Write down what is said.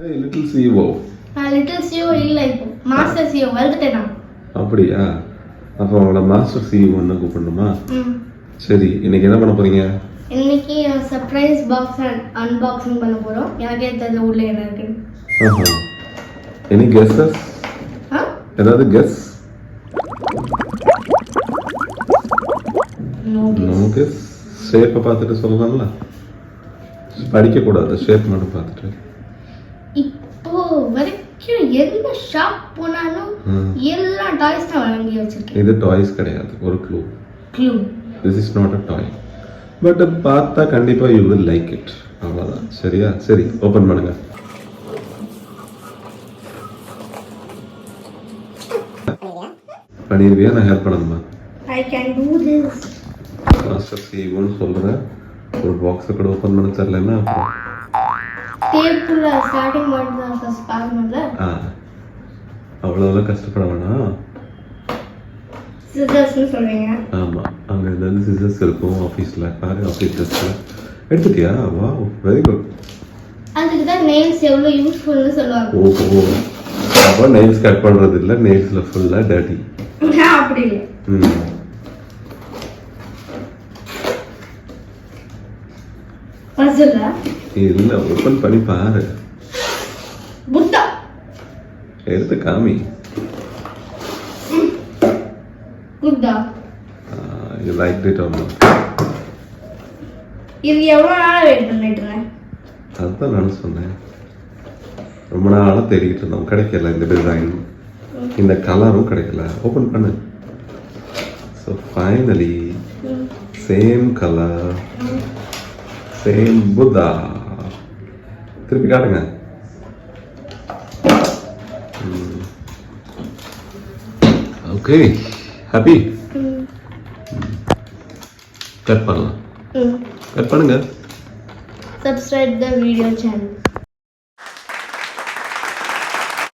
Hey, little CEO. Little CEO இல்லை, இப்போ master CO வந்துட்டேன் நான். அப்படியா? அப்போ அவங்கள மாஸ்டர் CEO என்ன கூப்பிடணுமா? சரி, இன்னைக்கு என்ன பண்ண போறீங்க? இன்னைக்கு சர்ப்ரைஸ் பாக்ஸ் அன்பாக்சிங் பண்ண போறோம். எனக்கே தெரியல உள்ள என்ன இருக்குன்னு. Any guesses? ஏதாவது கெஸ்? No guess. ஷேப்பை பார்த்துட்டு சொல்லலாம்ல? படிக்கக்கூடாது, ஷேப் மட்டும் பார்த்துட்டு. இப்போ வரைக்கும் எந்த ஷாப் போனாலும் எல்லா டாய்ஸ் தான் வாங்கி வச்சிருக்கேன். இது டாய்ஸ் கிடையாது, ஒரு clue. Clue. This is not a toy. But பார்த்தா கண்டிப்பா யூ வில் லைக் இட். அவ்வளோதான். சரியா? சரி, ஓப்பன் பண்ணுங்க. பண்ணிடுவியா? நான் ஹெல்ப் பண்ணணுமா? I can do this. Master சிஓன்னு சொல்கிறேன். ஒரு பாக்ஸை கூட ஓப்பன் பண்ண தரலன்னா டேப்ல ஸ்டார்டிங் பாயிண்ட் தான் ஃபர்ஸ்ட் பாருங்கல. அவ்வளோலாம் கஷ்டப்பட வேணாம். சிசர்ஸ்னு சொல்றீங்க? ஆமாம், அங்கே இருந்து சிசர்ஸ் இருக்கும் ஆஃபீஸில். பாரு, ஆஃபீஸ் ட்ரெஸ்ஸில் எடுத்துட்டியா? வா, வெரி குட். அதுக்கு தான் நெயில்ஸ் எவ்வளோ யூஸ்ஃபுல்னு சொல்லுவாங்க. ஓஹோ, அப்போ நெயில்ஸ் கட் பண்ணுறது இல்லை, நெயில்ஸில் ஃபுல்லாக டர்ட்டி. அப்படி இல்லை. பசில் இல்லை, ஓப்பன் பண்ணி பாரு. புத்தா எடுத்து காமி. Buddha. You liked it or not? இது எவ்வளோ நாள் வெயிட் பண்ணிட்டு இருந்தேன்? அதுதான் நான் சொன்னேன். ரொம்ப நாளாக தேடிக்கிட்டு இருந்தோம், கிடைக்கல. இந்த டிசைன், இந்த கலரும் கிடைக்கல. ஓப்பன் பண்ணு. So finally same colour, same Buddha. திருப்பி காட்டுங்க. Okay, happy. கட் பண்ணலாம். கட் பண்ணுங்க. Subscribe the video channel.